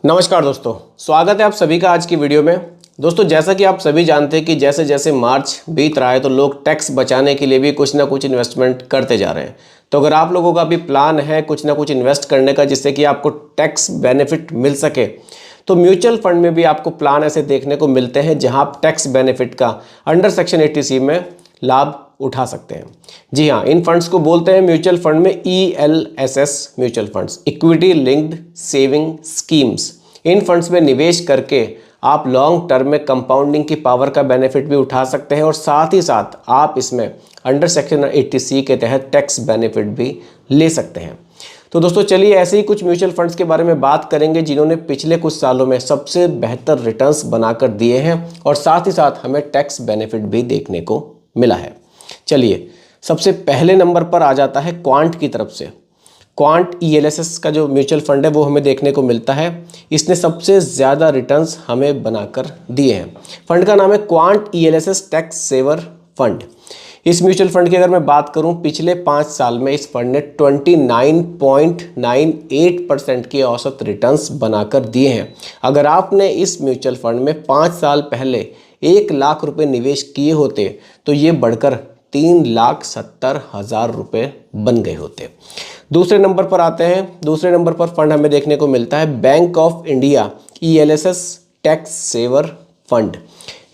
नमस्कार दोस्तों, स्वागत है आप सभी का आज की वीडियो में। दोस्तों, जैसा कि आप सभी जानते हैं कि जैसे जैसे मार्च बीत रहा है तो लोग टैक्स बचाने के लिए भी कुछ ना कुछ इन्वेस्टमेंट करते जा रहे हैं। तो अगर आप लोगों का भी प्लान है कुछ ना कुछ इन्वेस्ट करने का जिससे कि आपको टैक्स बेनिफिट मिल सके, तो म्यूचुअल फंड में भी आपको प्लान ऐसे देखने को मिलते हैं जहां आप टैक्स बेनिफिट का अंडर सेक्शन 80C में लाभ उठा सकते हैं। जी हाँ, इन फंड्स को बोलते हैं म्यूचुअल फंड में ELSS mutual funds, equity linked saving schemes. इन फंड्स में निवेश करके आप लॉन्ग टर्म में कंपाउंडिंग की पावर का बेनिफिट भी उठा सकते हैं और साथ ही साथ आप इसमें अंडर सेक्शन 80C के तहत टैक्स बेनिफिट भी ले सकते हैं। तो दोस्तों चलिए ऐसे ही कुछ म्यूचुअल फंड्स के बारे में बात करेंगे जिन्होंने पिछले कुछ सालों में सबसे बेहतर रिटर्न्स बनाकर दिए हैं और साथ ही साथ हमें टैक्स बेनिफिट भी देखने को मिला है। चलिए, सबसे पहले नंबर पर आ जाता है क्वांट की तरफ से। क्वांट ELSS का जो म्यूचुअल फंड है वो हमें देखने को मिलता है। इसने सबसे ज़्यादा रिटर्न्स हमें बनाकर दिए हैं। फंड का नाम है Quant ELSS tax saver fund. इस म्यूचुअल फंड की अगर मैं बात करूं, पिछले 5 साल में इस फंड ने 29.98% की औसत रिटर्न्स बनाकर दिए हैं। अगर आपने इस म्यूचुअल फंड में 5 साल पहले 1 लाख रुपए निवेश किए होते तो ये बढ़कर 3,70,000 रुपये बन गए होते। दूसरे नंबर पर आते हैं। दूसरे नंबर पर फंड हमें देखने को मिलता है bank of India ELSS tax saver fund.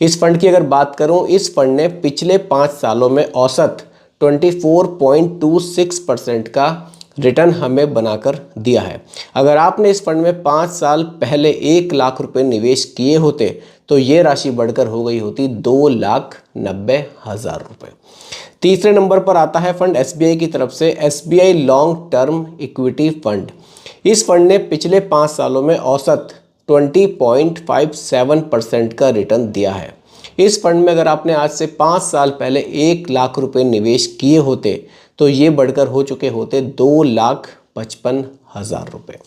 इस फंड की अगर बात करूं, इस फंड ने पिछले 5 सालों में औसत 24.26% का रिटर्न हमें बनाकर दिया है। अगर आपने इस फंड में 5 साल पहले 1 लाख रुपए निवेश किए होते तो ये राशि बढ़कर हो गई होती 2,90,000 रुपये। तीसरे नंबर पर आता है फंड SBI की तरफ से, SBI long term equity fund. इस फंड ने पिछले 5 सालों में औसत 20.57% का रिटर्न दिया है। इस फंड में अगर आपने आज से 5 साल पहले 1 लाख रुपए निवेश किए होते तो ये बढ़कर हो चुके होते 2,55,000 रुपये।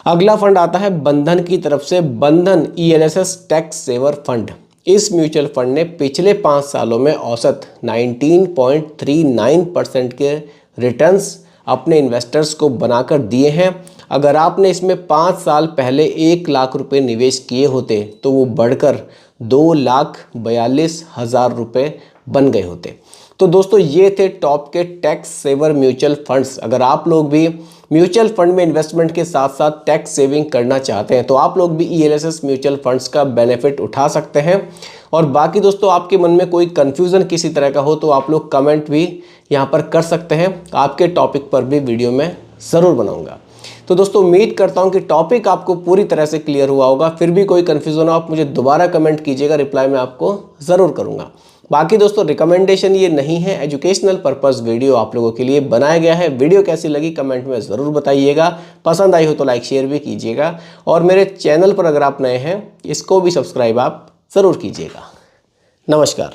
अगला फंड आता है बंधन की तरफ से, बंधन ELSS टैक्स सेवर फंड। इस म्यूचुअल फंड ने पिछले 5 सालों में औसत 19.39% के रिटर्न्स अपने इन्वेस्टर्स को बनाकर दिए हैं। अगर आपने इसमें 5 साल पहले 1 लाख रुपए निवेश किए होते तो वो बढ़कर 2,42,000 रुपये बन गए होते। तो दोस्तों ये थे टॉप के टैक्स सेवर म्यूचुअल फंड्स। अगर आप लोग भी म्यूचुअल फंड में इन्वेस्टमेंट के साथ साथ टैक्स सेविंग करना चाहते हैं तो आप लोग भी ELSS म्यूचुअल फंड्स का बेनिफिट उठा सकते हैं। और बाकी दोस्तों, आपके मन में कोई कन्फ्यूज़न किसी तरह का हो तो आप लोग कमेंट भी यहाँ पर कर सकते हैं। आपके टॉपिक पर भी वीडियो में ज़रूर बनाऊँगा। तो दोस्तों उम्मीद करता हूँ कि टॉपिक आपको पूरी तरह से क्लियर हुआ होगा। फिर भी कोई कन्फ्यूज़न हो आप मुझे दोबारा कमेंट कीजिएगा, रिप्लाई मैं आपको ज़रूर करूँगा। बाकी दोस्तों रिकमेंडेशन ये नहीं है, एजुकेशनल पर्पस वीडियो आप लोगों के लिए बनाया गया है। वीडियो कैसी लगी कमेंट में ज़रूर बताइएगा। पसंद आई हो तो लाइक शेयर भी कीजिएगा और मेरे चैनल पर अगर आप नए हैं इसको भी सब्सक्राइब आप ज़रूर कीजिएगा। नमस्कार।